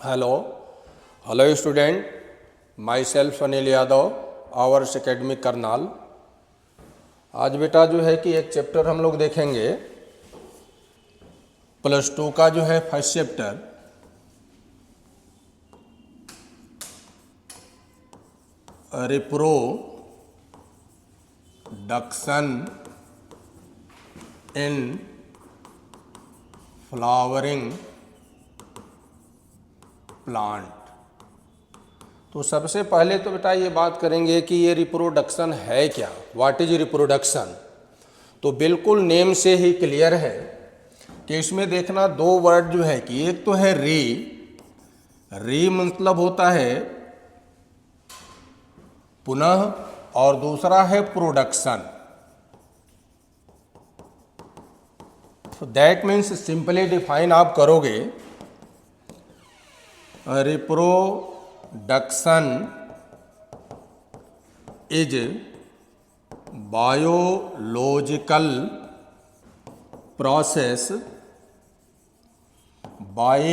Hello, hello student. Myself Anil Yadav, hours academic Karnal. आज बेटा जो है कि एक चैप्टर हम लोग देखेंगे +2 का जो है first chapter, reproduction in flowering plant. तो सबसे पहले तो बेटा ये बात करेंगे कि ये रिप्रोडक्शन है क्या, व्हाट इज रिप्रोडक्शन। तो बिल्कुल नेम से ही क्लियर है कि इसमें देखना दो वर्ड जो है कि एक तो है री मतलब होता है पुनः, और दूसरा है प्रोडक्शन। तो दैट मीन्स सिंपली डिफाइन आप करोगे, reproduction is biological process by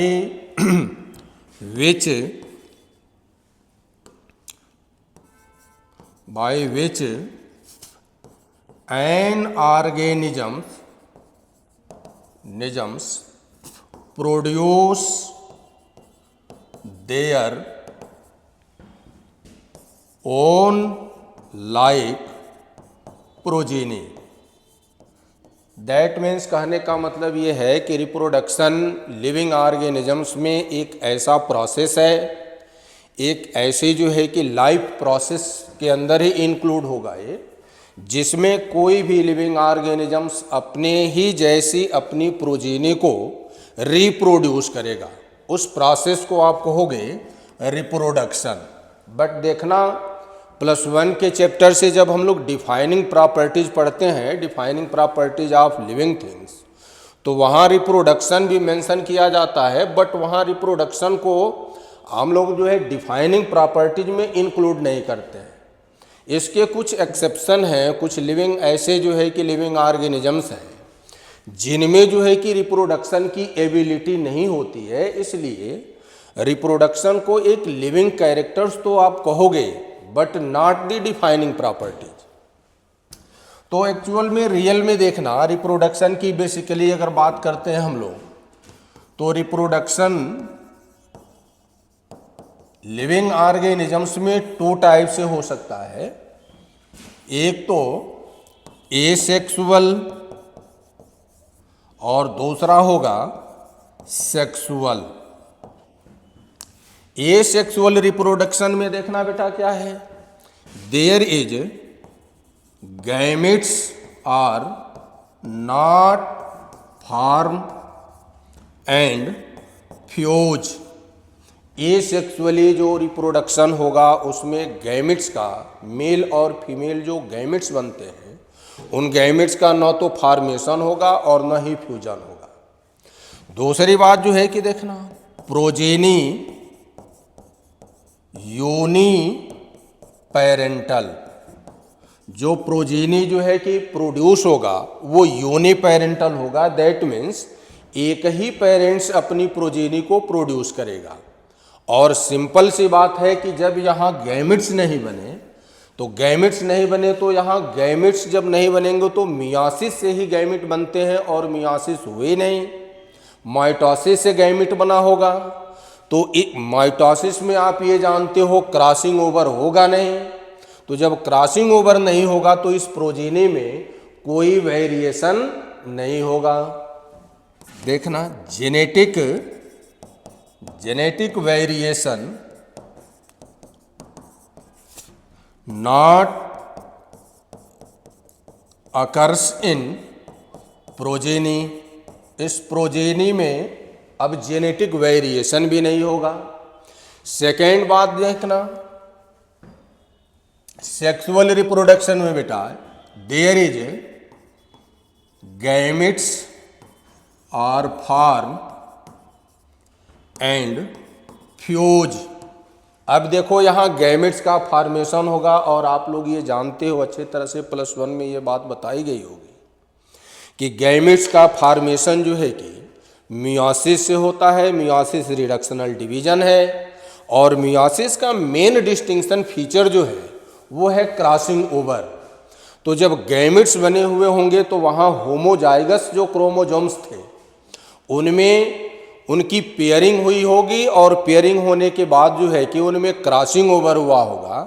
which an organisms produce their own like progeny। That means कहने का मतलब ये है कि रिप्रोडक्शन लिविंग ऑर्गेनिजम्स में एक ऐसा प्रोसेस है, एक ऐसी जो है कि लाइफ प्रोसेस के अंदर ही इंक्लूड होगा ये, जिसमें कोई भी लिविंग ऑर्गेनिजम्स अपने ही जैसी अपनी प्रोजेनी को रिप्रोड्यूस करेगा। उस प्रोसेस को आप कहोगे रिप्रोडक्शन। बट देखना +1 के चैप्टर से जब हम लोग डिफाइनिंग प्रॉपर्टीज पढ़ते हैं, defining properties of living things, तो वहाँ रिप्रोडक्शन भी मेंशन किया जाता है, बट वहाँ रिप्रोडक्शन को हम लोग जो है डिफाइनिंग प्रॉपर्टीज में इंक्लूड नहीं करते हैं। इसके कुछ एक्सेप्शन हैं, कुछ लिविंग ऐसे जो है कि लिविंग ऑर्गेनिजम्स हैं जिनमें जो है कि रिप्रोडक्शन की एबिलिटी नहीं होती है, इसलिए रिप्रोडक्शन को एक लिविंग कैरेक्टर्स तो आप कहोगे but not the defining properties. तो एक्चुअल में रियल में देखना रिप्रोडक्शन की बेसिकली अगर बात करते हैं हम लोग, तो रिप्रोडक्शन लिविंग ऑर्गेनिजम्स में 2 टाइप से हो सकता है। एक तो एसेक्सुअल और दूसरा होगा सेक्सुअल। एसेक्सुअल रिप्रोडक्शन में देखना बेटा क्या है, there is gametes are not form and fuse. Asexually जो रिप्रोडक्शन होगा उसमें गैमेट्स का, मेल और फीमेल जो गैमेट्स बनते हैं, उन गैमेट्स का न तो फॉर्मेशन होगा और न ही फ्यूजन होगा। दूसरी बात जो है कि देखना प्रोजेनी यूनी पेरेंटल, जो प्रोजेनी जो है कि प्रोड्यूस होगा वो यूनी पेरेंटल होगा। दैट मीन्स एक ही पेरेंट्स अपनी प्रोजेनी को प्रोड्यूस करेगा। और सिंपल सी बात है कि जब यहाँ गैमेट्स नहीं बने तो यहाँ गैमेट्स जब नहीं बनेंगे तो मियासिस से ही गैमेट बनते हैं, और मियासिस हुए नहीं, माइटोसिस से गैमेट बना होगा। तो माइटोसिस में आप ये जानते हो क्रॉसिंग ओवर होगा नहीं, तो जब क्रॉसिंग ओवर नहीं होगा तो इस प्रोजेनी में कोई वेरिएशन नहीं होगा। देखना genetic variation not occurs in progeny. इस प्रोजेनी में अब जेनेटिक वेरिएशन भी नहीं होगा। सेकेंड बात देखना सेक्सुअल रिप्रोडक्शन में बेटा there is gametes are form and fuse. अब देखो यहाँ गैमेट्स का फॉर्मेशन होगा, और आप लोग ये जानते हो अच्छे तरह से +1 में ये बात बताई गई होगी कि गैमेट्स का फॉर्मेशन जो है कि मियोसिस से होता है, मियोसिस रिडक्शनल डिवीजन है। और मियोसिस का मेन डिस्टिंक्शन फीचर जो है वो है क्रॉसिंग ओवर। तो जब गैमेट्स बने हुए होंगे तो वहाँ होमोजाइगस जो क्रोमोजोम्स थे उनमें उनकी पेयरिंग हुई होगी, और पेयरिंग होने के बाद जो है कि उनमें क्रॉसिंग ओवर हुआ होगा।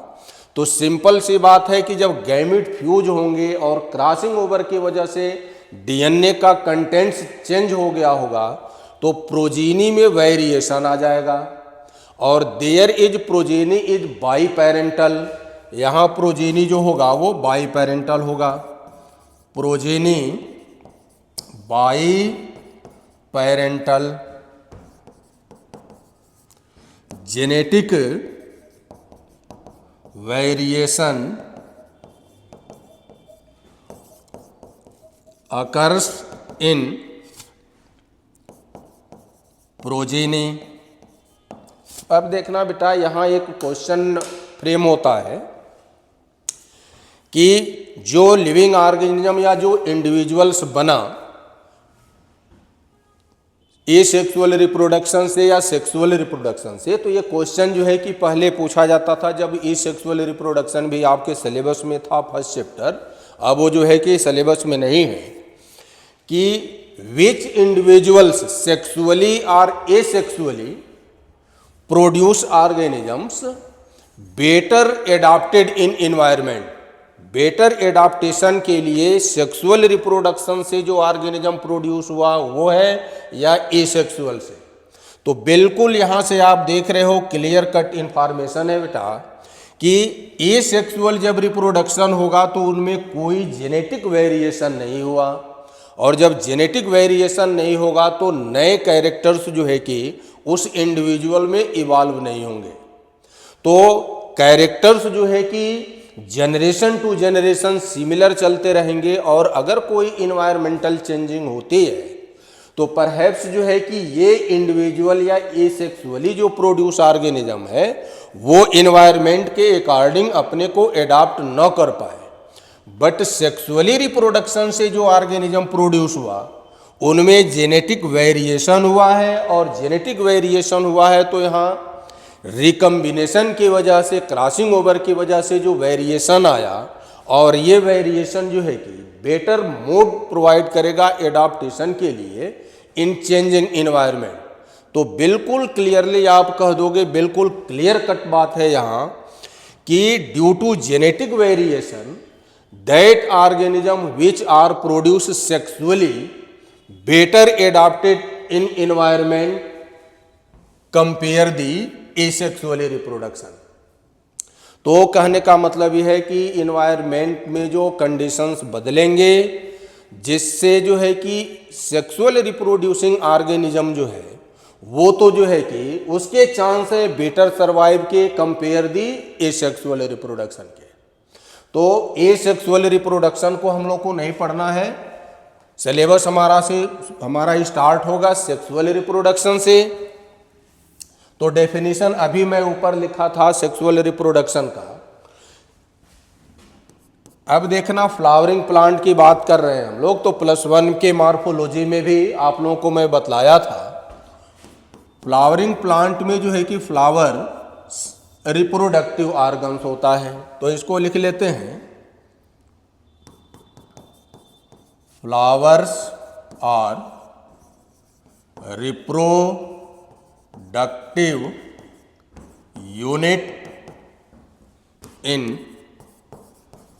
तो सिंपल सी बात है कि जब गैमेट फ्यूज होंगे और क्रॉसिंग ओवर की वजह से डीएनए का कंटेंट्स चेंज हो गया होगा तो प्रोजीनी में वेरिएशन आ जाएगा। और there is progeny is biparental, यहाँ प्रोजीनी जो होगा वो बाई पेरेंटल होगा। Progeny biparental genetic variation occurs in progeny. अब देखना बेटा, यहाँ एक क्वेश्चन फ्रेम होता है कि जो लिविंग ऑर्गेनिज्म या जो इंडिविजुअल्स बना एसेक्सुअल रिप्रोडक्शन से या सेक्सुअल रिप्रोडक्शन से, तो ये क्वेश्चन जो है कि पहले पूछा जाता था जब एसेक्सुअल रिप्रोडक्शन भी आपके सिलेबस में था फर्स्ट चैप्टर, अब वो जो है कि सिलेबस में नहीं है, कि विच इंडिविजुअल्स सेक्सुअली और asexually produce organisms better adapted in environment. Better adaptation के लिए सेक्सुअल रिप्रोडक्शन से जो ऑर्गेनिज्म प्रोड्यूस हुआ वो है या एसेक्सुअल से। तो बिल्कुल यहाँ से आप देख रहे हो क्लियर कट इंफॉर्मेशन है बेटा कि एसेक्सुअल जब रिप्रोडक्शन होगा तो उनमें कोई जेनेटिक वेरिएशन नहीं हुआ, और जब जेनेटिक वेरिएशन नहीं होगा तो नए कैरेक्टर्स जो है कि उस इंडिविजुअल में इवॉल्व नहीं होंगे। तो कैरेक्टर्स जो है कि जनरेशन टू जनरेशन सिमिलर चलते रहेंगे, और अगर कोई इन्वायरमेंटल चेंजिंग होती है तो परहैप्स जो है कि ये इंडिविजुअल या एसेक्सुअली जो प्रोड्यूस ऑर्गेनिज्म है वो इन्वायरमेंट के अकॉर्डिंग अपने को एडाप्ट न कर पाए, बट सेक्सुअली रिप्रोडक्शन से जो ऑर्गेनिज्म प्रोड्यूस हुआ उनमें जेनेटिक वेरिएशन हुआ है, और जेनेटिक वेरिएशन हुआ है तो यहाँ रिकम्बिनेशन की वजह से, क्रॉसिंग ओवर की वजह से जो वेरिएशन आया, और ये वेरिएशन जो है कि बेटर मोड प्रोवाइड करेगा एडाप्टेशन के लिए इन चेंजिंग इन्वायरमेंट। तो बिल्कुल क्लियरली आप कह दोगे, बिल्कुल क्लियर कट बात है यहाँ कि due to genetic variation that organism which are produce sexually better adapted in environment compare the asexually reproduction. तो कहने का मतलब यह है कि इन्वायरमेंट में जो कंडीशंस बदलेंगे जिससे जो है कि सेक्सुअल रिप्रोड्यूसिंग ऑर्गेनिज्म जो है वो तो जो है कि उसके चांस है बेटर सर्वाइव के कंपेयर दी एसेक्सुअल रिप्रोडक्शन के। तो एसेक्सुअल रिप्रोडक्शन को हम लोग को नहीं पढ़ना है, सिलेबस हमारा स्टार्ट होगा सेक्सुअल रिप्रोडक्शन से। तो डेफिनेशन अभी मैं ऊपर लिखा था सेक्सुअल रिप्रोडक्शन का। अब देखना फ्लावरिंग प्लांट की बात कर रहे हैं हम लोग, तो +1 के मॉर्फोलॉजी में भी आप लोगों को मैं बतलाया था फ्लावरिंग प्लांट में जो है कि फ्लावर रिप्रोडक्टिव ऑर्गन्स होता है। तो इसको लिख लेते हैं, flowers are reproductive unit in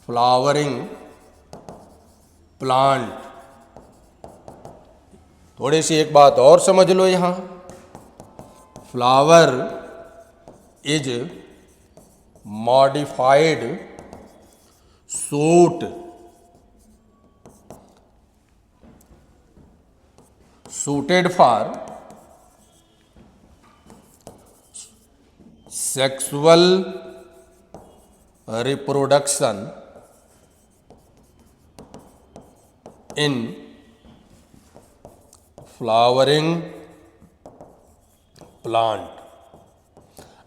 flowering plant. थोड़ी सी एक बात और समझ लो, यहाँ flower is modified suited for sexual reproduction in flowering plant।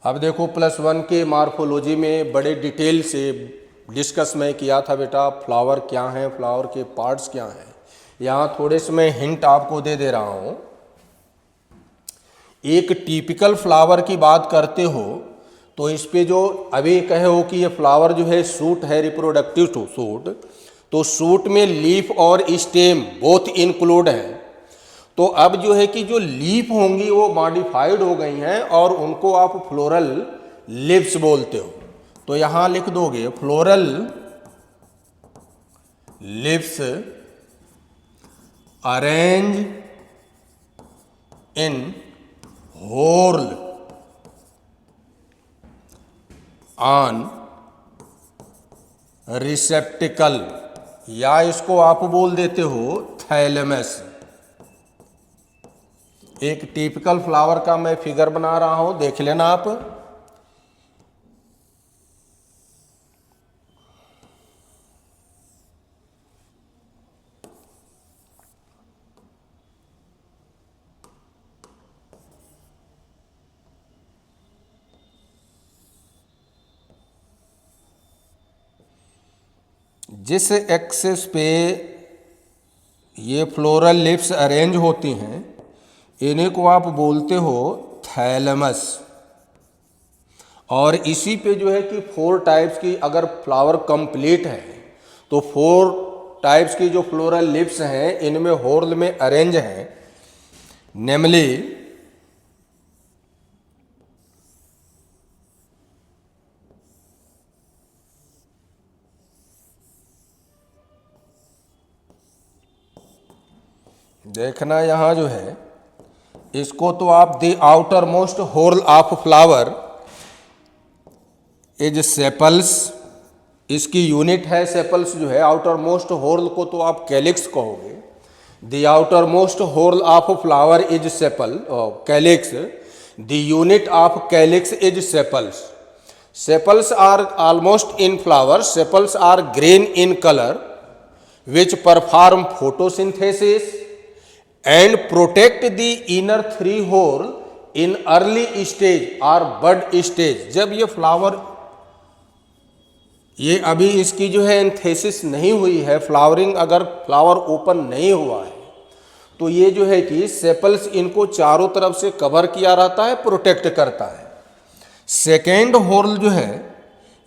अब देखो +1 के मॉर्फोलॉजी में बड़े डिटेल से डिस्कस मैं किया था बेटा, फ्लावर क्या है, फ्लावर के पार्ट्स क्या हैं। यहाँ थोड़े से मैं हिंट आपको दे रहा हूँ एक टिपिकल फ्लावर की बात करते हो तो इस पे जो अभी कहे हो कि ये फ्लावर जो है सूट है, रिप्रोडक्टिव सूट, तो सूट में लीफ और स्टेम बोथ इंक्लूड है। तो अब जो है कि जो लीफ होंगी वो मॉडिफाइड हो गई हैं और उनको आप फ्लोरल लिव्स बोलते हो। तो यहां लिख दोगे floral leaves arrange in whorl on receptacle, या इसको आप बोल देते हो थैलेमस। एक टिपिकल फ्लावर का मैं फिगर बना रहा हूं, देख लेना आप। जिस एक्सिस पे ये फ्लोरल लिप्स अरेंज होती हैं इन्हीं को आप बोलते हो थैलेमस। और इसी पे जो है कि 4 टाइप्स की, अगर फ्लावर कंप्लीट है तो 4 टाइप्स की जो फ्लोरल लिप्स हैं इनमें हॉर्ल में अरेंज हैं, नेमली देखना यहाँ जो है इसको तो आप the outer most whorl of flower is sepals, इसकी यूनिट है सेपल्स जो है। आउटर मोस्ट होल को तो आप कैलिक्स कहोगे। The outer most whorl of flower is sepal calyx, the unit of calyx is sepals. Sepals are almost in flower, sepals are green in colour which perform photosynthesis and protect the inner 3 whorl in early stage or bud stage। जब ये flower, ये अभी इसकी जो है antithesis नहीं हुई है, फ्लावरिंग अगर फ्लावर ओपन नहीं हुआ है, तो ये जो है कि सेपल्स इनको चारों तरफ से कवर किया रहता है, प्रोटेक्ट करता है। सेकेंड होर्ल जो है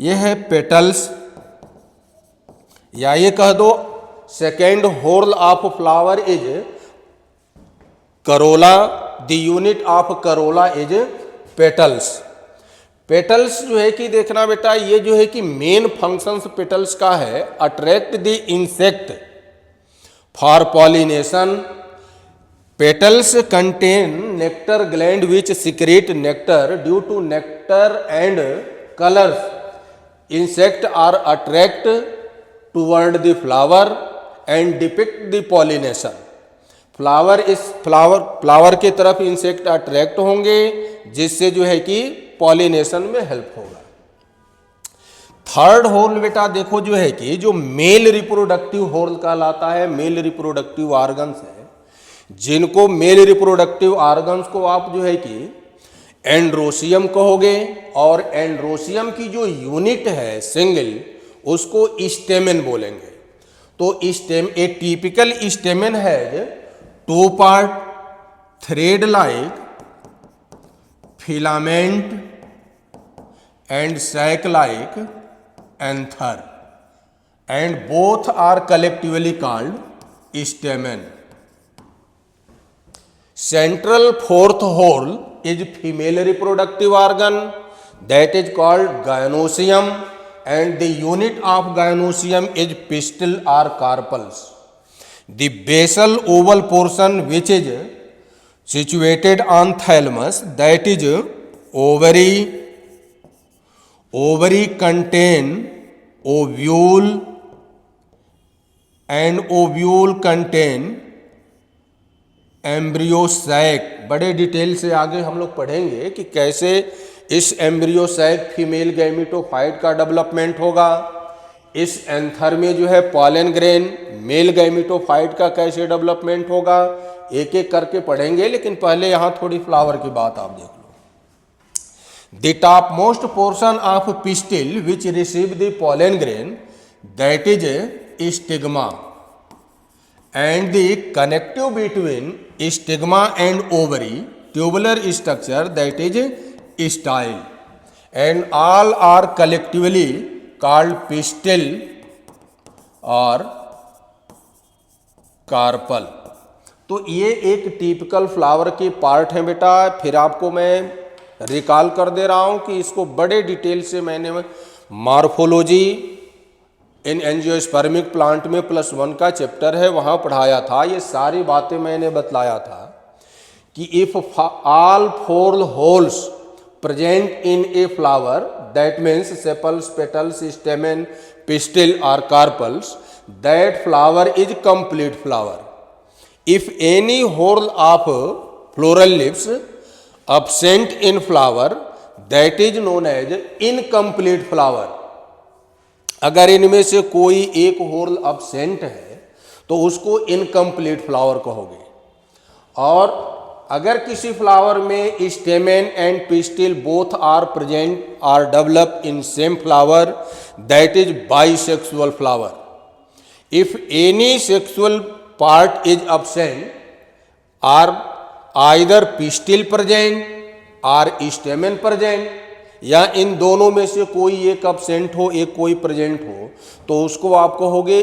ये है पेटल्स, या ये कह दो second whorl of flower is corolla, the unit of corolla is petals. Petals जो है कि देखना बेटा, ये जो है कि मेन फंक्शंस पेटल्स का है, attract the insect for pollination. Petals contain nectar gland which secrete nectar, due to nectar and colours insect are attract toward the flower and depict the pollination. Flower के तरफ insect attract होंगे जिससे जो है कि pollination में help होगा। Third whole बेटा देखो जो है कि जो मेल रिप्रोडक्टिव होल कहलाता है, मेल रिप्रोडक्टिव ऑर्गन्स है, जिनको मेल रिप्रोडक्टिव ऑर्गन्स को आप जो है कि एंड्रोसियम कहोगे, और एंड्रोसियम की जो यूनिट है सिंगल उसको स्टेमेन बोलेंगे। तो ए टिपिकल स्टेमेन है 2 part thread like filament and sac like anther, and both are collectively called stamen. Central fourth whorl is female reproductive organ that is called gynoecium, and the unit of gynoecium is pistil or carpels. The basal oval portion which is situated on thalamus, that is ovary. Ovary contain ovule and ovule contain embryo sac. बड़े detail से आगे हम लोग पढ़ेंगे कि कैसे इस embryo sac female gametophyte का डेवलपमेंट होगा। इस एंथर में जो है पॉलन ग्रेन मेल गैमिटोफाइट का कैसे डेवलपमेंट होगा, एक एक करके पढ़ेंगे। लेकिन पहले यहाँ थोड़ी फ्लावर की बात आप देख लो। The top most portion of pistil which receive the pollen grain that is stigma, and the connective between stigma and ovary tubular structure that is style, and all are collectively called pistil or carpel. तो ये एक typical flower के part हैं बेटा। फिर आपको मैं recall कर दे रहा हूँ कि इसको बड़े डिटेल से मैंने मॉर्फोलॉजी इन एंजियोस्पर्मिक प्लांट में +1 का चैप्टर है वहाँ पढ़ाया था। ये सारी बातें मैंने बतलाया था कि if all 4 holes present in a flower, that means sepals, petals, स्टेमन, pistil और carpals, that flower is complete flower. If any whole of floral leaves absent in flower, that is known as incomplete flower. अगर इनमें से कोई एक whole absent है तो उसको incomplete flower कहोगे। और अगर किसी फ्लावर में stamen and pistil both are present are develop in same flower, that is bisexual flower. If any sexual part is absent, or either pistil present or stamen present, या इन दोनों में से कोई एक absent हो एक कोई present हो, तो उसको आप कहोगे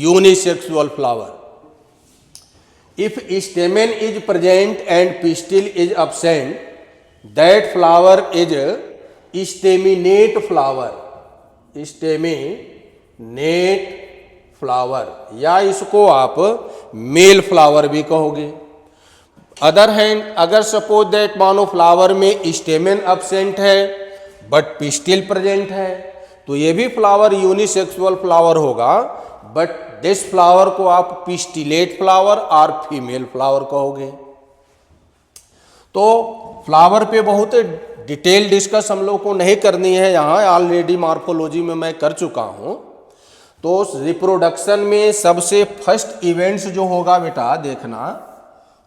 unisexual flower. If stamen is present and pistil is absent, that flower is staminate flower, staminate flower, या इसको आप मेल फ्लावर भी कहोगे। अदर हैंड अगर सपोज दैट मानो फ्लावर में स्टेमेन अब्सेंट है बट पिस्टिल प्रेजेंट है, तो ये भी फ्लावर यूनिसेक्सुअल फ्लावर होगा, बट दिस फ्लावर को आप पिस्टिलेट फ्लावर और फीमेल फ्लावर कहोगे। तो फ्लावर पे बहुत डिटेल डिस्कस हम लोग को नहीं करनी है, यहाँ ऑलरेडी मॉर्फोलॉजी में मैं कर चुका हूँ। तो रिप्रोडक्शन में सबसे फर्स्ट इवेंट्स जो होगा बेटा देखना,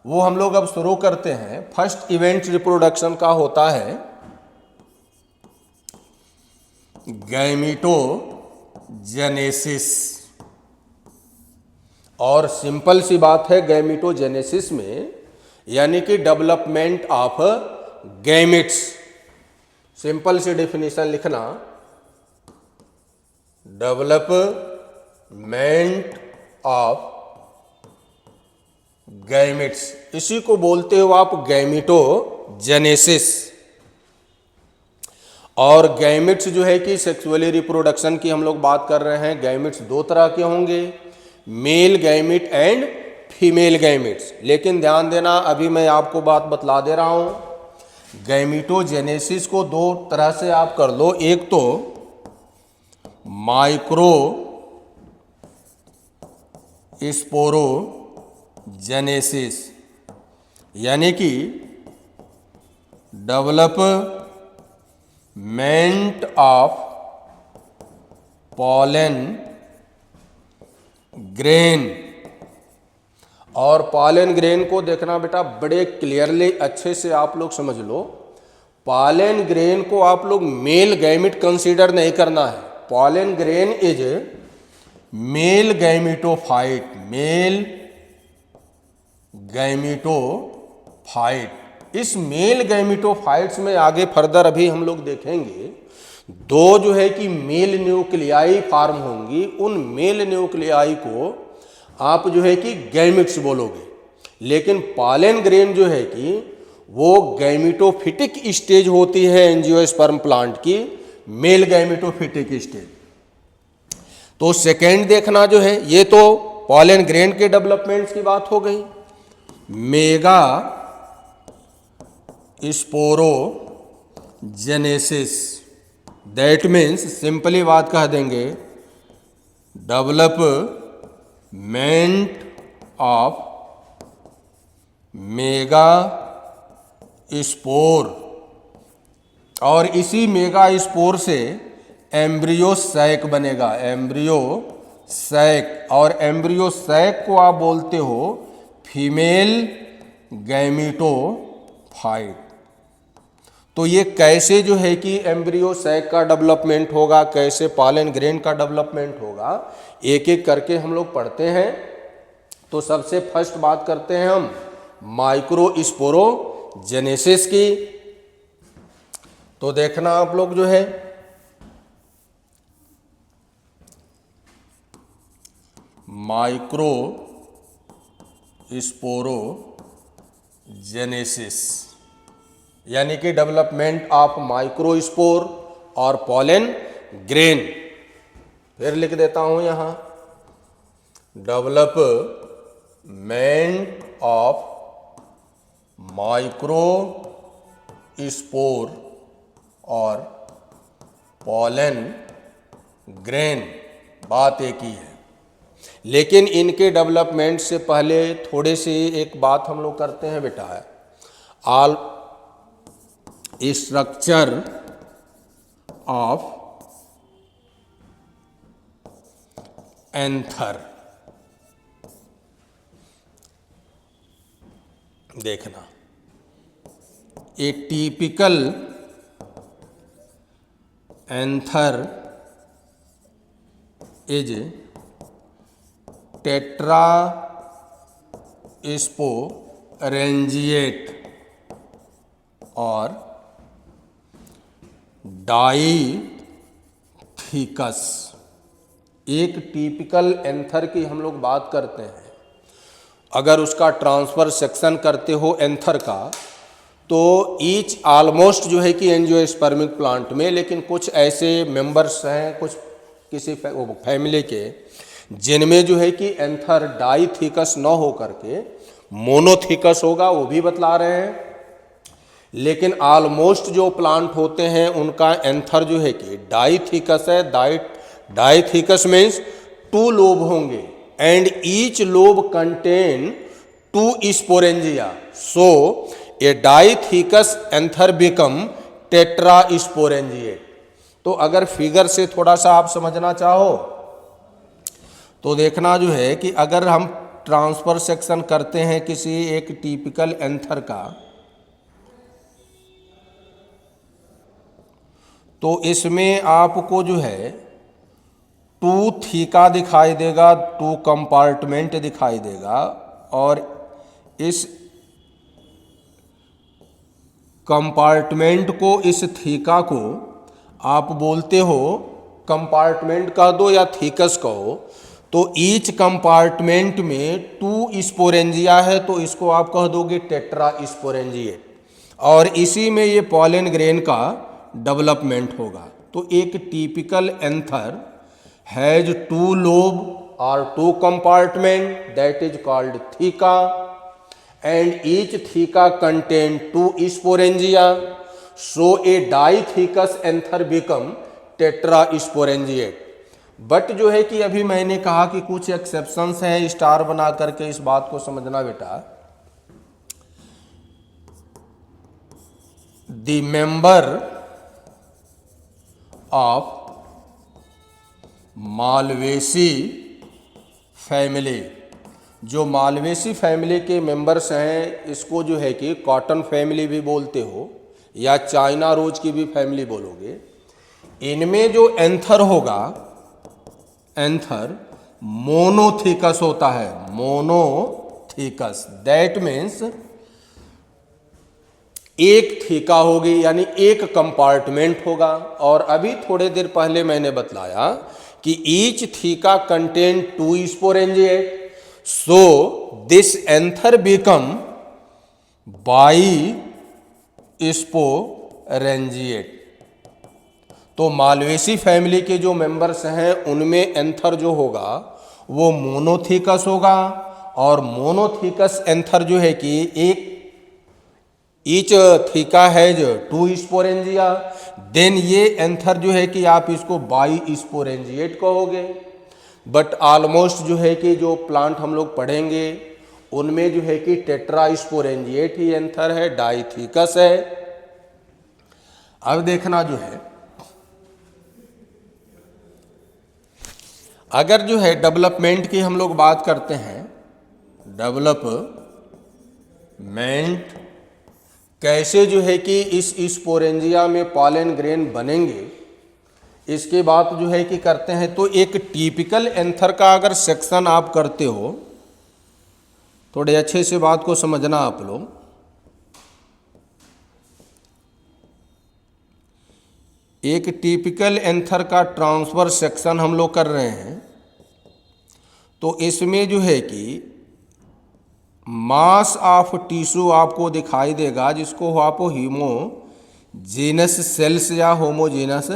वो हम लोग अब शुरू करते हैं। फर्स्ट इवेंट रिप्रोडक्शन का होता है गैमीटोजेनेसिस। और सिंपल सी बात है, गैमीटोजेनेसिस में यानी कि डेवलपमेंट ऑफ गैमिट्स। सिंपल सी डेफिनेशन लिखना, डेवलपमेंट ऑफ गैमिट्स, इसी को बोलते हो आप गैमीटोजेनेसिस। और गैमिट्स जो है कि सेक्सुअली रिप्रोडक्शन की हम लोग बात कर रहे हैं। गैमिट्स 2 तरह के होंगे, male gamete and female gametes. लेकिन ध्यान देना, अभी मैं आपको बात बतला दे रहा हूं, गैमीटोजेनेसिस को 2 तरह से आप कर लो। एक तो माइक्रो स्पोरोजेनेसिस, यानी कि डेवलपमेंट ऑफ पॉलन ग्रेन। और पॉलन ग्रेन को देखना बेटा बड़े क्लियरली अच्छे से आप लोग समझ लो। पॉलन ग्रेन को आप लोग मेल गैमिट कंसीडर नहीं करना है। Pollen grain is male gametophyte, male gametophyte. इस मेल गैमिटोफाइट्स में आगे फर्दर अभी हम लोग देखेंगे, 2 जो है कि मेल न्यूक्लियाई फॉर्म होंगी। उन मेल न्यूक्लियाई को आप जो है कि गैमिट्स बोलोगे। लेकिन पॉलन ग्रेन जो है कि वो गैमिटोफिटिक स्टेज होती है एंजियोस्पर्म प्लांट की, मेल गैमिटोफिटिक स्टेज। तो सेकेंड देखना जो है, ये तो पॉलन ग्रेन के डेवलपमेंट्स की बात हो गई। Mega sporogenesis, that means simply बात कह देंगे डेवलपमेंट ऑफ मेगा स्पोर। और इसी मेगा स्पोर से एम्ब्रियो सैक बनेगा, एम्ब्रियो सैक। और एम्ब्रियो सैक को आप बोलते हो फीमेल गैमिटोफाइट। तो ये कैसे जो है कि एम्ब्रियो सैक का डेवलपमेंट होगा, कैसे पॉलन ग्रेन का डेवलपमेंट होगा, एक एक करके हम लोग पढ़ते हैं। तो सबसे फर्स्ट बात करते हैं हम माइक्रोस्पोरोजेनेसिस जेनेसिस की। तो देखना आप लोग जो है माइक्रो स्पोरोजेनेसिस यानी कि डेवलपमेंट ऑफ माइक्रोस्पोर और पॉलन ग्रेन। फिर लिख देता हूं यहां डेवलपमेंट ऑफ माइक्रोस्पोर और पॉलन ग्रेन। बात एक ही है, लेकिन इनके डेवलपमेंट से पहले थोड़े से एक बात हम लोग करते हैं बेटा, ऑल स्ट्रक्चर ऑफ एंथर। देखना a typical anther is tetrasporangiate और डाइथिकस। एक टिपिकल एंथर की हम लोग बात करते हैं, अगर उसका ट्रांसफर सेक्शन करते हो एंथर का, तो ईच ऑलमोस्ट जो है कि एंजियोस्पर्मिक प्लांट में, लेकिन कुछ ऐसे मेंबर्स हैं कुछ किसी फैमिली के जिनमें जो है कि एंथर डाइथिकस न हो करके मोनोथिकस होगा, वो भी बतला रहे हैं। लेकिन ऑलमोस्ट जो प्लांट होते हैं उनका एंथर जो है कि डाइथिकस है। डाइथिकस मीन्स 2 लोब होंगे and each lobe contain 2 sporangia. So A डाइथिकस anther become tetra sporangiate. तो अगर फिगर से थोड़ा सा आप समझना चाहो तो देखना जो है कि अगर हम ट्रांसफर सेक्शन करते हैं किसी एक टिपिकल एंथर का, तो इसमें आपको जो है 2 थीका दिखाई देगा, 2 कंपार्टमेंट दिखाई देगा, और इस कंपार्टमेंट को, इस थीका को आप बोलते हो, कंपार्टमेंट कह दो या थीकस कहो, तो ईच कंपार्टमेंट में 2 स्पोरेंजिया है, तो इसको आप कह दोगे टेट्रा स्पोरेंजिएट, और इसी में ये पॉलन ग्रेन का डेवलपमेंट होगा। तो एक टिपिकल एंथर हैज 2 लोब और 2 compartment, that is called theca, and each theca contain 2 sporangia. So A डाइथिकस anther become tetra sporangiate. But जो है कि अभी मैंने कहा कि कुछ एक्सेप्शंस हैं, स्टार बना करके इस बात को समझना बेटा। The member of Malvaceae family, जो मालवेसी फैमिली के मेंबर्स हैं, इसको जो है कि कॉटन फैमिली भी बोलते हो या चाइना रोज की भी फैमिली बोलोगे। इनमें जो एंथर होगा, एंथर मोनोथिकस होता है, मोनोथिकस। दैट मीन्स एक थीका होगी, यानी एक कंपार्टमेंट होगा। और अभी थोड़े देर पहले मैंने बतलाया कि each theca contain 2 sporangiate, so this anther become by sporangiate. तो मालवेसी फैमिली के जो मेंबर्स हैं उनमें एंथर जो होगा वो मोनोथिकस होगा, और मोनोथिकस एंथर जो है कि एक each theca has 2 sporangia, then ये एंथर जो है कि आप इसको बाई स्पोरेंजिएट कहोगे। बट ऑलमोस्ट जो है कि जो प्लांट हम लोग पढ़ेंगे उनमें जो है कि टेट्रा स्पोरेंजिएट ही एंथर है, डाइथिकस है। अब देखना जो है, अगर जो है डेवलपमेंट की हम लोग बात करते हैं, डेवलपमेंट कैसे जो है कि इस स्पोरेंजिया में पॉलन ग्रेन बनेंगे, इसके बाद जो है कि करते हैं। तो एक टिपिकल एंथर का अगर सेक्शन आप करते हो, थोड़े अच्छे से बात को समझना आप लोग। एक टिपिकल एंथर का ट्रांसफर सेक्शन हम लोग कर रहे हैं, तो इसमें जो है कि मास ऑफ टिश्यू आपको दिखाई देगा, जिसको आप हीमोजेनस सेल्स या होमोजेनस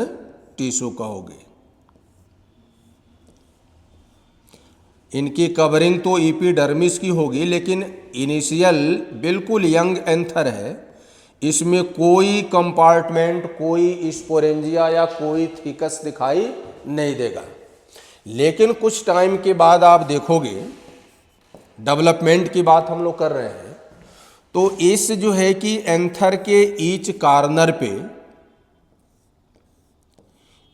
टिश्यू कहोगे। इनकी कवरिंग तो एपिडर्मिस की होगी, लेकिन इनिशियल बिल्कुल यंग एंथर है, इसमें कोई कंपार्टमेंट, कोई स्पोरेंजिया या कोई थिकस दिखाई नहीं देगा। लेकिन कुछ टाइम के बाद आप देखोगे, डेवलपमेंट की बात हम लोग कर रहे हैं, तो इस जो है कि एंथर के ईच कॉर्नर पे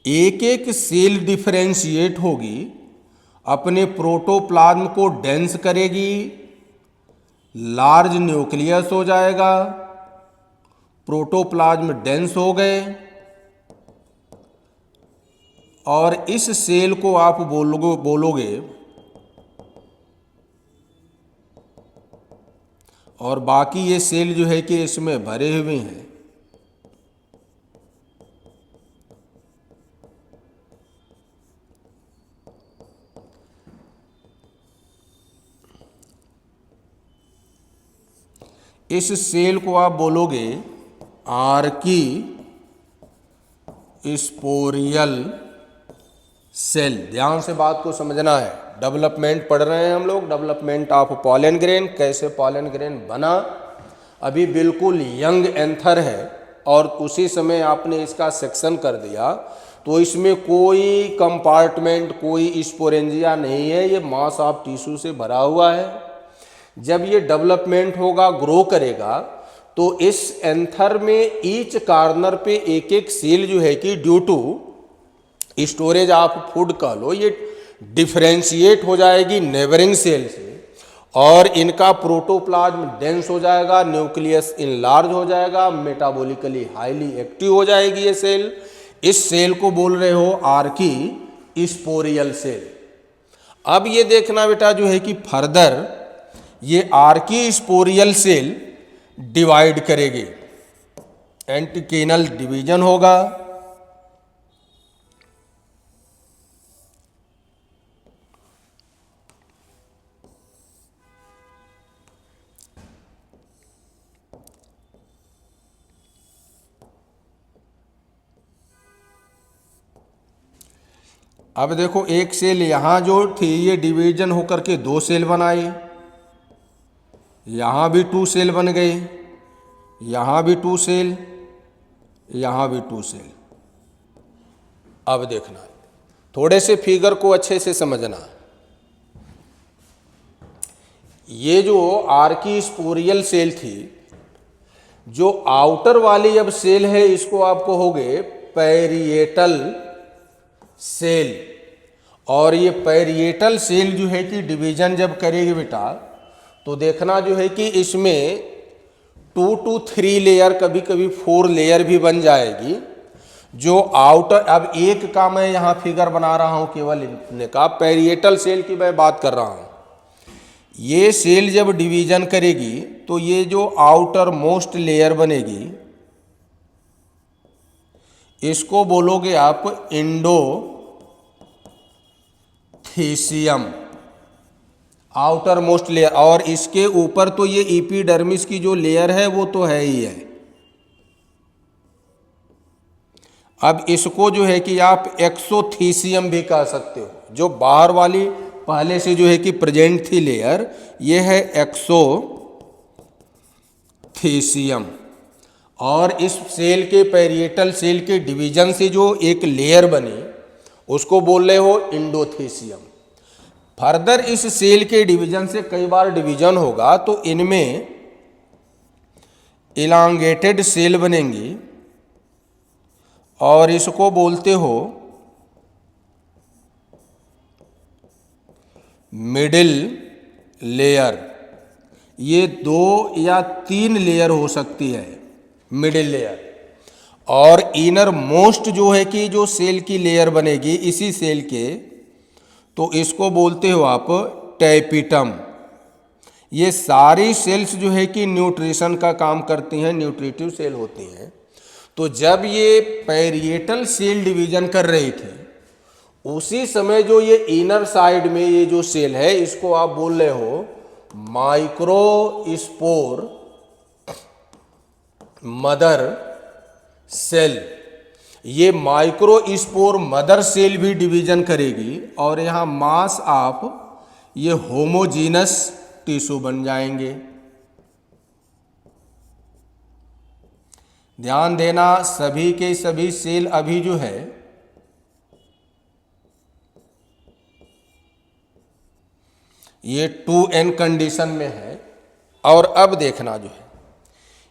एक एक सेल डिफरेंशिएट होगी, अपने प्रोटोप्लाज्म को डेंस करेगी, लार्ज न्यूक्लियस हो जाएगा, प्रोटोप्लाज्म डेंस हो गए, और इस सेल को आप बोलोगे और बाकी ये सेल जो है कि इसमें भरे हुए हैं। इस सेल को आप बोलोगे आर्की स्पोरियल सेल। ध्यान से बात को समझना है, डेवलपमेंट पढ़ रहे हैं हम लोग, डेवलपमेंट ऑफ पॉलन ग्रेन, कैसे पॉलन ग्रेन बना। अभी बिल्कुल यंग एंथर है और उसी समय आपने इसका सेक्शन कर दिया, तो इसमें कोई कंपार्टमेंट, कोई स्पोरेंजिया नहीं है, ये मास ऑफ टिश्यू से भरा हुआ है। जब ये डेवलपमेंट होगा, ग्रो करेगा, तो इस एंथर में ईच कॉर्नर पे एक एक सेल जो है कि due to storage of food कह लो, ये डिफरेंशिएट हो जाएगी नेबरिंग सेल से, और इनका प्रोटोप्लाज्म डेंस हो जाएगा, न्यूक्लियस इनलार्ज हो जाएगा, मेटाबॉलिकली हाईली एक्टिव हो जाएगी ये सेल। इस सेल को बोल रहे हो आर्की स्पोरियल सेल। अब ये देखना बेटा जो है कि फर्दर ये आर्की स्पोरियल सेल डिवाइड करेगी, एंटीकेनल डिवीजन होगा। अब देखो, एक सेल यहाँ जो थी ये डिवीजन होकर के दो सेल बनाई, यहाँ भी 2 सेल बन गए, यहाँ भी 2 सेल, यहाँ भी 2 सेल। अब देखना, थोड़े से फिगर को अच्छे से समझना। ये जो आर्की स्पोरियल सेल थी, जो आउटर वाली अब सेल है, इसको आप कहोगे पैरिएटल सेल। और ये पैरिएटल सेल जो है कि डिवीजन जब करेगी बेटा, तो देखना जो है कि इसमें 2 to 3 लेयर, कभी कभी 4 लेयर भी बन जाएगी। जो आउटर, अब एक का मैं यहाँ फिगर बना रहा हूँ केवल इतने का, पैरिएटल सेल की मैं बात कर रहा हूँ। ये सेल जब डिवीजन करेगी तो ये जो आउटर मोस्ट लेयर बनेगी, इसको बोलोगे आप इंडोथीसियम, आउटर मोस्ट लेयर। और इसके ऊपर तो ये एपिडर्मिस की जो लेयर है वो तो है ही है। अब इसको जो है कि आप एक्सोथीसियम भी कह सकते हो, जो बाहर वाली पहले से जो है कि प्रेजेंट थी लेयर, ये है एक्सोथीसियम। और इस सेल के, पैरिएटल सेल के डिवीजन से जो एक लेयर बनी, उसको बोल रहे हो इंडोथीसियम। फर्दर इस सेल के डिवीजन से कई बार डिवीजन होगा, तो इनमें इलांगेटेड सेल बनेंगी, और इसको बोलते हो मिडिल लेयर। ये 2 या 3 लेयर हो सकती है मिडिल लेयर। और इनर मोस्ट जो है कि जो सेल की लेयर बनेगी इसी सेल के, तो इसको बोलते हो आप टैपिटम। ये सारी सेल्स जो है कि न्यूट्रिशन का काम करती हैं, न्यूट्रिटिव सेल होती हैं। तो जब ये पैरिएटल सेल डिवीजन कर रही थी, उसी समय जो ये इनर साइड में ये जो सेल है, इसको आप बोल रहे हो माइक्रोस्पोर मदर सेल। ये माइक्रोस्पोर मदर सेल भी डिवीजन करेगी और यहाँ मास ऑफ ये होमोजीनस टिश्यू बन जाएंगे। ध्यान देना, सभी के सभी सेल अभी जो है ये 2n कंडीशन में है। और अब देखना जो है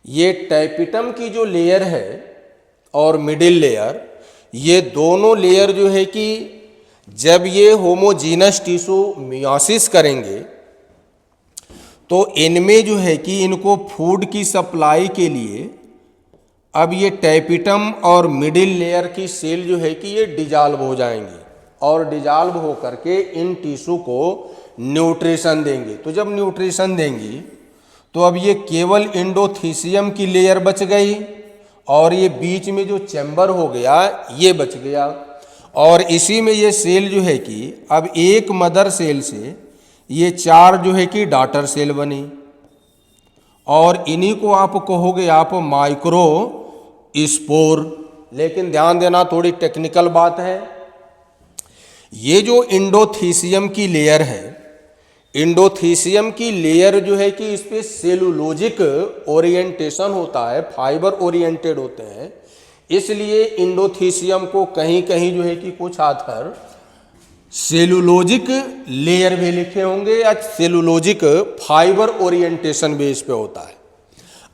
ये टैपिटम की जो लेयर है और मिडिल लेयर, ये दोनों लेयर जो है कि जब ये होमोजीनस टिश्यू मियोसिस करेंगे तो इनमें जो है कि इनको फूड की सप्लाई के लिए अब ये टैपिटम और मिडिल लेयर की सेल जो है कि ये डिजॉल्व हो जाएंगी और डिजॉल्व हो करके इन टिश्यू को न्यूट्रिशन देंगे। तो जब न्यूट्रिशन देंगी तो अब ये केवल एंडोथीसियम की लेयर बच गई और ये बीच में जो चैम्बर हो गया ये बच गया। और इसी में ये सेल जो है कि अब एक मदर सेल से ये 4 जो है कि डॉटर सेल बनी और इन्हीं को आप कहोगे आप माइक्रो स्पोर। लेकिन ध्यान देना, थोड़ी टेक्निकल बात है। ये जो एंडोथीसियम की लेयर है, एंडोथीसियम की लेयर जो है कि इस पे सेलुलोजिक ओरिएंटेशन होता है, फाइबर ओरिएंटेड होते हैं, इसलिए एंडोथीसियम को कहीं कहीं जो है कि कुछ ऑथर सेलुलोजिक लेयर भी लिखे होंगे या सेलुलोजिक फाइबर ओरिएंटेशन भी इस पे होता है।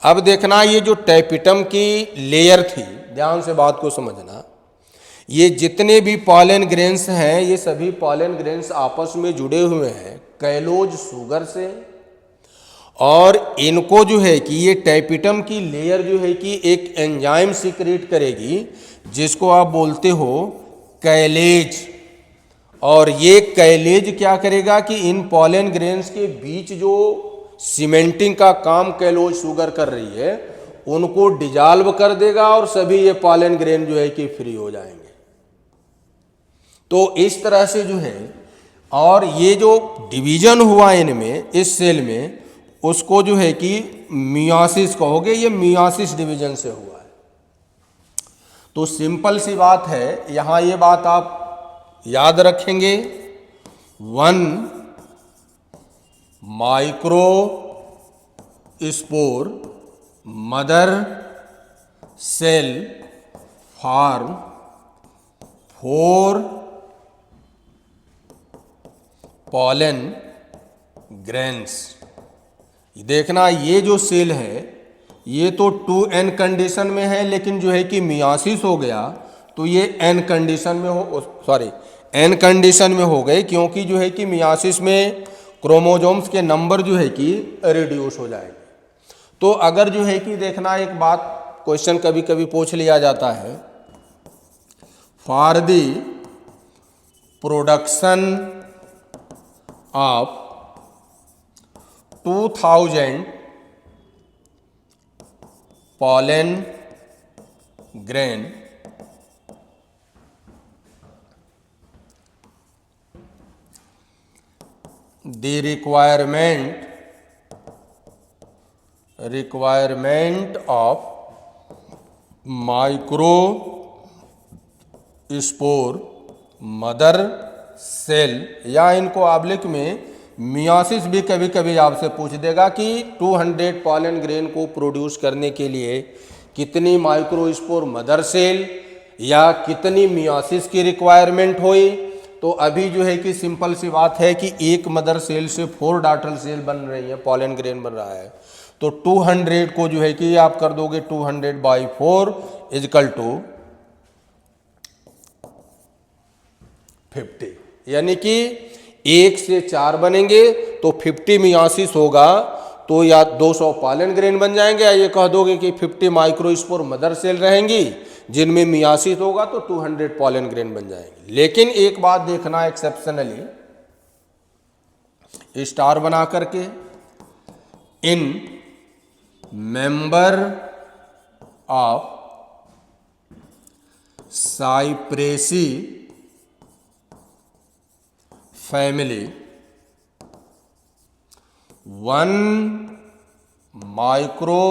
अब देखना, ये जो टैपिटम की लेयर थी, ध्यान से बात को समझना, ये जितने भी पॉलन ग्रेन्स हैं ये सभी पॉलन ग्रेन्स आपस में जुड़े हुए हैं कैलोज सुगर से। और इनको जो है कि ये टैपिटम की लेयर जो है कि एक एंजाइम सीक्रेट करेगी जिसको आप बोलते हो कैलेज। और ये कैलेज क्या करेगा कि इन पॉलन ग्रेन्स के बीच जो सीमेंटिंग का काम कैलोज शुगर कर रही है उनको डिजॉल्व कर देगा और सभी ये पॉलन ग्रेन जो है कि फ्री हो जाएंगे। तो इस तरह से जो है, और ये जो डिवीजन हुआ इनमें इस सेल में, उसको जो है कि मियोसिस कहोगे, ये मियोसिस डिवीजन से हुआ है। तो सिंपल सी बात है, यहाँ ये बात आप याद रखेंगे, 1 microspore mother cell form 4 pollen grains. देखना, ये जो सेल है ये तो 2n कंडीशन में है, लेकिन जो है कि मियोसिस हो गया तो ये n कंडीशन में n कंडीशन में हो गए, क्योंकि जो है कि मियोसिस में क्रोमोसोम्स के नंबर जो है कि रिड्यूस हो जाएंगे। तो अगर जो है कि देखना, एक बात क्वेश्चन कभी कभी पूछ लिया जाता है, for the production of 2000 pollen grain the requirement of microspore mother cell, या इनको आब्लिक में मियोसिस भी कभी कभी आपसे पूछ देगा कि 200 पॉलन ग्रेन को प्रोड्यूस करने के लिए कितनी माइक्रोस्पोर मदर सेल या कितनी मियोसिस की रिक्वायरमेंट हुई। तो अभी जो है कि सिंपल सी बात है कि एक मदर सेल से 4 डॉटर सेल बन रही है, पॉलन ग्रेन बन रहा है। तो 200 को जो है कि आप कर दोगे 200/4 इजकल टू 50, यानी कि 1 से 4 बनेंगे तो 50 मियोसिस होगा तो या 200 पॉलन ग्रेन बन जाएंगे, या ये कह दोगे कि 50 माइक्रोस्पोर मदर सेल रहेंगी जिनमें मियोसिस होगा तो 200 पॉलन ग्रेन बन जाएंगे। लेकिन एक बात देखना, एक्सेप्शनली स्टार बना करके, in member of Cupressaceae family, 1 micro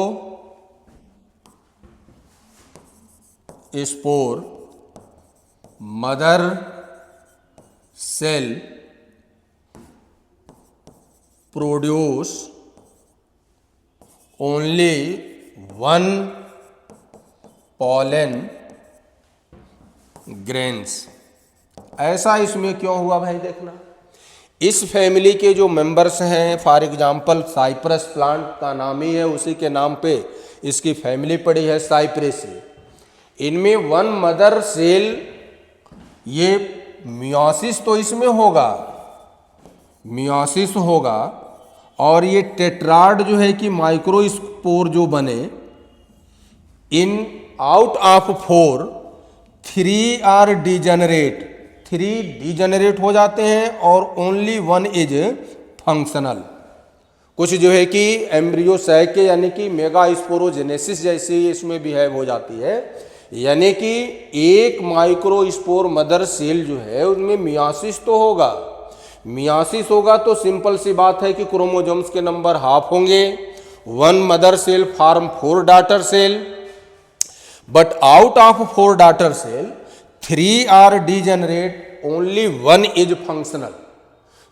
spore mother cell produce only 1 pollen grains. ऐसा इसमें क्यों हुआ भाई? देखना, इस फैमिली के जो मेंबर्स हैं, फॉर एग्जांपल साइप्रस प्लांट का नाम ही है, उसी के नाम पे इसकी फैमिली पड़ी है साइप्रेसी। इनमें 1 मदर सेल, ये मियोसिस तो इसमें होगा, मियोसिस होगा, और ये टेट्राड जो है कि माइक्रोस्पोर जो बने, इन out of 4 3 are degenerate, 3 degenerate हो जाते हैं और ओनली 1 इज फंक्शनल। कुछ जो है कि एम्ब्रियो सैक यानी कि मेगा स्पोरोजेनेसिस जैसी इसमें बिहेव हो जाती है, यानी कि एक माइक्रोस्पोर मदर सेल जो है उनमें मियासिस तो होगा। मियासिस होगा तो सिंपल सी बात है कि क्रोमोसोम्स के नंबर हाफ होंगे, 1 mother cell form 4 daughter cell, but out of 4 daughter cell 3 are degenerate, only 1 is functional.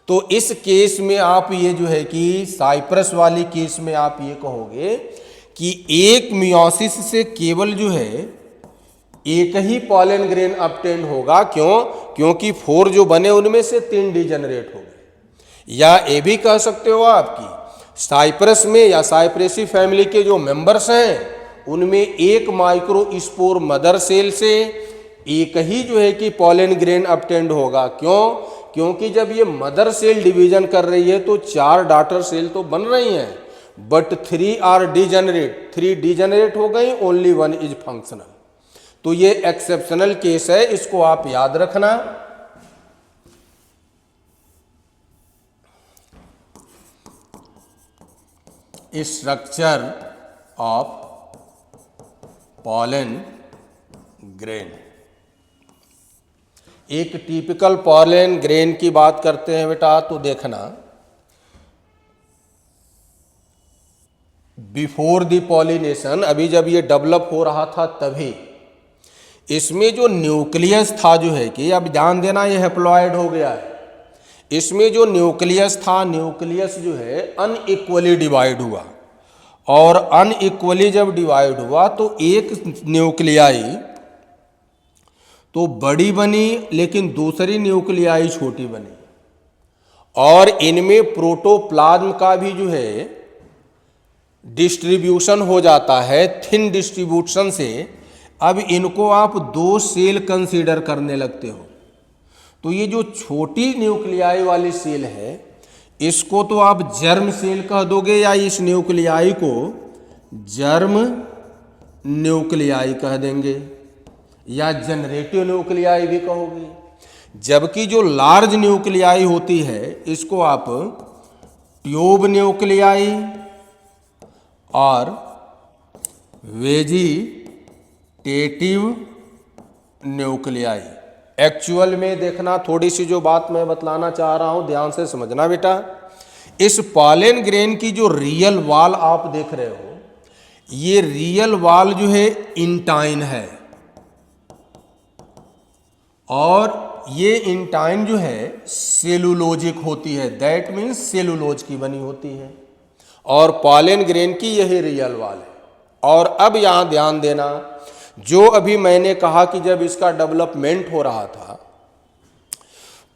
तो इस केस में आप ये जो है कि साइप्रस वाली केस में आप ये कहोगे कि एक मियोसिस से केवल जो है एक ही पॉलन ग्रेन ऑब्टेन होगा। क्यों? क्योंकि 4 जो बने उनमें से 3 डिजेनरेट हो गए। या ये भी कह सकते हो आपकी साइप्रस में या साइप्रेसी फैमिली के जो मेंबर्स हैं उनमें एक माइक्रोस्पोर मदर सेल से एक ही जो है कि पॉलन ग्रेन ऑब्टेन्ड होगा। क्यों? क्योंकि जब ये मदर सेल डिवीजन कर रही है तो 4 डॉटर सेल तो बन रही हैं, बट 3 आर डिजेनरेट, 3 डिजेनरेट हो गई, ओनली 1 इज फंक्शनल। तो ये एक्सेप्शनल केस है, इसको आप याद रखना। Structure of pollen grain. एक टिपिकल पॉलन ग्रेन की बात करते हैं बेटा, तो देखना, बिफोर द पॉलिनेशन, अभी जब ये डेवलप हो रहा था तभी इसमें जो न्यूक्लियस था जो है कि, अब ध्यान देना ये हैप्लॉइड हो गया है, इसमें जो न्यूक्लियस था, न्यूक्लियस जो है अनइक्वली डिवाइड हुआ, और अनइक्वली जब डिवाइड हुआ तो एक न्यूक्लियाई तो बड़ी बनी लेकिन दूसरी न्यूक्लियाई छोटी बनी, और इनमें प्रोटोप्लाज्म का भी जो है डिस्ट्रीब्यूशन हो जाता है थिन डिस्ट्रीब्यूशन से। अब इनको आप 2 सेल कंसीडर करने लगते हो। तो ये जो छोटी न्यूक्लियाई वाली सेल है इसको तो आप जर्म सेल कह दोगे, या इस न्यूक्लियाई को जर्म न्यूक्लियाई कह देंगे, या जनरेटिव न्यूक्लियाई भी कहोगे। जबकि जो लार्ज न्यूक्लियाई होती है इसको आप ट्यूब न्यूक्लियाई और वेजिटेटिव न्यूक्लियाई। एक्चुअल में देखना, थोड़ी सी जो बात मैं बतलाना चाह रहा हूं ध्यान से समझना बेटा, इस पॉलन ग्रेन की जो रियल वॉल आप देख रहे हो, ये रियल वॉल जो है इंटाइन है, और ये इंटाइन जो है सेलुलोजिक होती है, दैट मीन्स सेलुलोज की बनी होती है, और पॉलन ग्रेन की यही रियल वॉल है। और अब यहां ध्यान देना, जो अभी मैंने कहा कि जब इसका डेवलपमेंट हो रहा था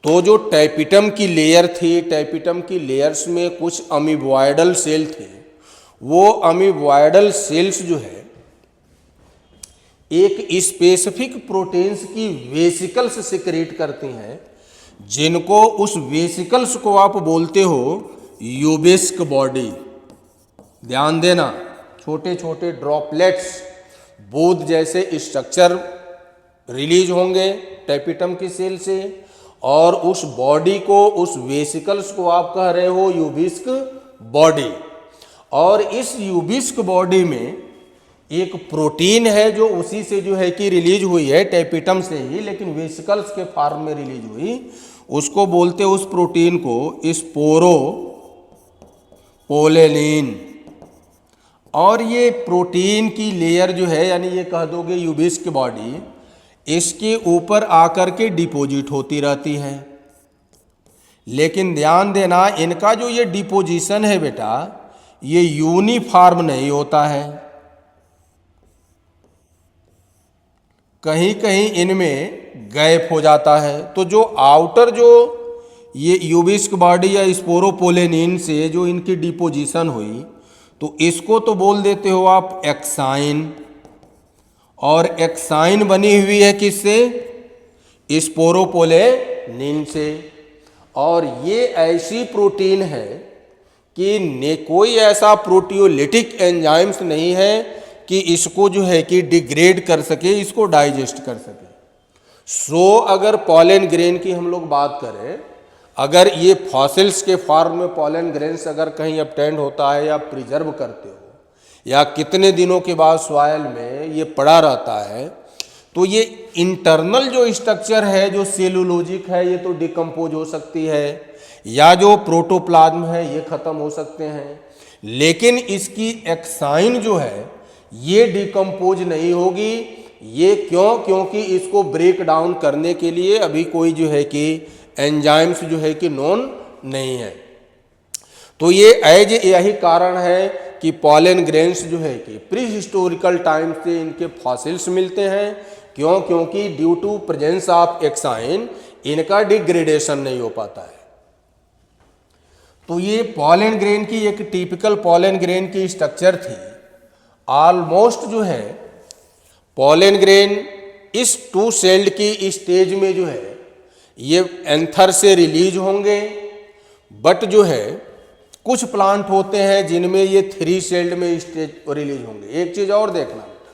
तो जो टैपिटम की लेयर थी, टैपिटम की लेयर्स में कुछ अमीबॉयडल सेल थे। वो अमीबॉयडल सेल्स जो है एक स्पेसिफिक प्रोटीन्स की वेसिकल्स सिक्रेट करती हैं, जिनको उस वेसिकल्स को आप बोलते हो यूबिस्क बॉडी। ध्यान देना, छोटे छोटे ड्रॉपलेट्स बूंद जैसे स्ट्रक्चर रिलीज होंगे टैपिटम की सेल से, और उस बॉडी को, उस वेसिकल्स को आप कह रहे हो यूबिस्क बॉडी। और इस यूबिस्क बॉडी में एक प्रोटीन है जो उसी से जो है कि रिलीज हुई है, टेपिटम से ही, लेकिन वेसिकल्स के फॉर्म में रिलीज हुई, उसको बोलते उस प्रोटीन को स्पोरोपोलेनिन। और ये प्रोटीन की लेयर जो है, यानी ये कह दोगे यूबिस्क बॉडी, इसके ऊपर आकर के डिपोजिट होती रहती है। लेकिन ध्यान देना, इनका जो ये डिपोजिशन है बेटा, ये यूनिफॉर्म नहीं होता है। कहीं कहीं इनमें गैप हो जाता है। तो जो आउटर जो ये यूबिस्क बॉडी या स्पोरोपोलेनिन से जो इनकी डिपोजिशन हुई, तो इसको तो बोल देते हो आप एक्साइन। और एक्साइन बनी हुई है किससे? स्पोरोपोलेनिन से। और ये ऐसी प्रोटीन है कि कोई ऐसा प्रोटियोलिटिक एंजाइम्स नहीं है कि इसको जो है कि डिग्रेड कर सके, इसको डाइजेस्ट कर सके। सो अगर पॉलन ग्रेन की हम लोग बात करें, अगर ये फॉसिल्स के फॉर्म में पॉलन ग्रेन्स अगर कहीं अपटेंड होता है या प्रिजर्व करते हो, या कितने दिनों के बाद सॉइल में ये पड़ा रहता है, तो ये इंटरनल जो स्ट्रक्चर है, जो सेलुलोजिक है, ये तो डिकम्पोज हो सकती है, या जो प्रोटोप्लाज्म है ये खत्म हो सकते हैं। लेकिन इसकी एक्साइन जो है ये डिकम्पोज नहीं होगी। ये क्यों? क्योंकि इसको ब्रेक डाउन करने के लिए अभी कोई जो है कि एंजाइम्स जो है कि नोन नहीं है। तो ये एज यही कारण है कि पॉलन ग्रेन्स जो है कि प्री हिस्टोरिकल टाइम से इनके फॉसिल्स मिलते हैं। क्यों? क्योंकि due to presence of exine इनका डिग्रेडेशन नहीं हो पाता है। तो ये पॉलन ग्रेन की एक टिपिकल पॉलन ग्रेन की स्ट्रक्चर थी। ऑलमोस्ट जो है पॉलन ग्रेन इस 2 सेल्ड की स्टेज में जो है ये एंथर से रिलीज होंगे। बट जो है कुछ प्लांट होते हैं जिनमें ये 3 सेल्ड में स्टेज रिलीज होंगे। एक चीज और देखना बेटा,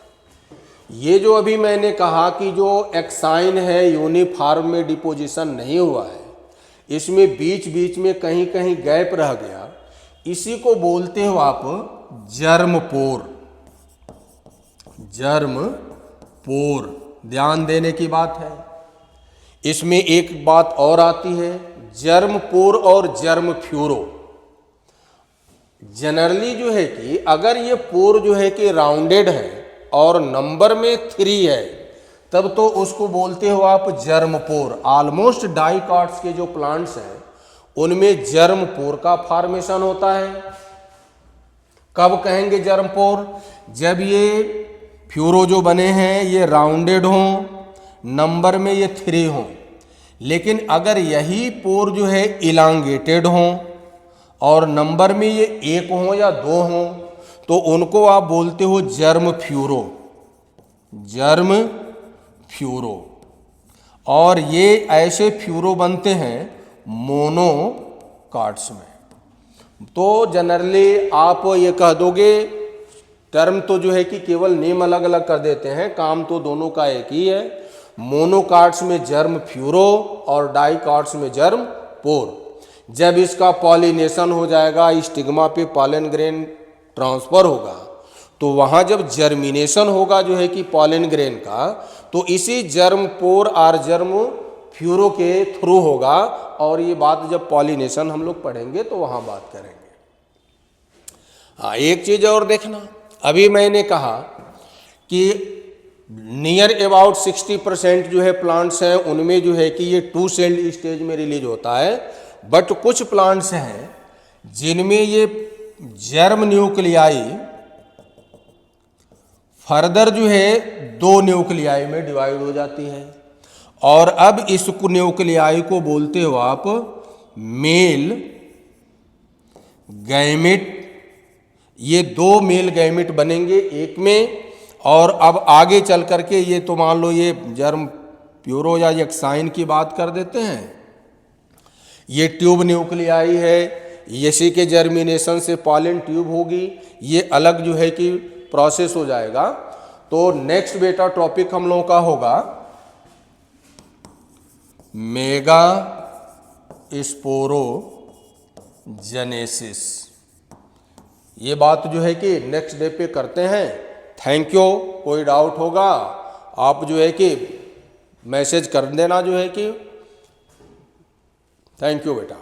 ये जो अभी मैंने कहा कि जो एक्साइन है यूनिफॉर्म में डिपोजिशन नहीं हुआ है, इसमें बीच बीच में कहीं कहीं गैप रह गया, इसी को बोलते हो आप जर्म पोर। जर्म पोर, ध्यान देने की बात है। इसमें एक बात और आती है, जर्म पोर और जर्म फ्यूरो। जनरली जो है कि अगर ये पोर जो है कि राउंडेड है और नंबर में 3 है, तब तो उसको बोलते हो आप जर्म पोर। ऑलमोस्ट डाइकॉट्स के जो प्लांट्स हैं उनमें जर्म पोर का फॉर्मेशन होता है। कब कहेंगे जर्म पोर? जब ये फ्यूरो जो बने हैं ये राउंडेड हों, नंबर में ये 3 हों। लेकिन अगर यही पोर जो है इलांगेटेड हों और नंबर में ये 1 हों या 2 हों, तो उनको आप बोलते हो जर्म फ्यूरो। Germ furrow. और ये ऐसे फ्यूरो बनते हैं मोनोकाट्स में। तो जनरली आप ये कह दोगे, टर्म तो जो है कि केवल नेम अलग अलग कर देते हैं, काम तो दोनों का एक ही है। मोनोकाट्स में जर्म फ्यूरो और डाइकॉट्स में जर्म पोर। जब इसका पॉलिनेशन हो जाएगा, स्टिग्मा पे पॉलन ग्रेन ट्रांसफर होगा, तो वहाँ जब जर्मिनेशन होगा जो है कि पॉलन ग्रेन का, तो इसी जर्म पोर और जर्म फ्यूरो के थ्रू होगा। और ये बात जब पॉलिनेशन हम लोग पढ़ेंगे तो वहाँ बात करेंगे। हाँ, एक चीज़ और देखना, अभी मैंने कहा कि नियर अबाउट 60% जो है प्लांट्स हैं उनमें जो है कि ये 2 सेल्ड स्टेज में रिलीज होता है। बट कुछ प्लांट्स हैं जिनमें ये जर्म न्यूक्लियाई फर्दर जो है 2 न्यूक्लियाई में डिवाइड हो जाती है। और अब इस न्यूक्लियाई को बोलते हो आप मेल गैमेट। ये 2 मेल गैमेट बनेंगे एक में। और अब आगे चल करके ये तो मान लो ये जर्म प्यूरो या एक्साइन की बात कर देते हैं, ये ट्यूब न्यूक्लियाई है, इसी के जर्मिनेशन से पॉलन ट्यूब होगी, ये अलग जो है कि प्रोसेस हो जाएगा। तो नेक्स्ट बेटा टॉपिक हम लोगों का होगा मेगा स्पोरोजेनेसिस। ये बात जो है कि नेक्स्ट डे पे करते हैं। Thank you. कोई डाउट होगा आप जो है कि मैसेज कर देना जो है कि। थैंक यू बेटा।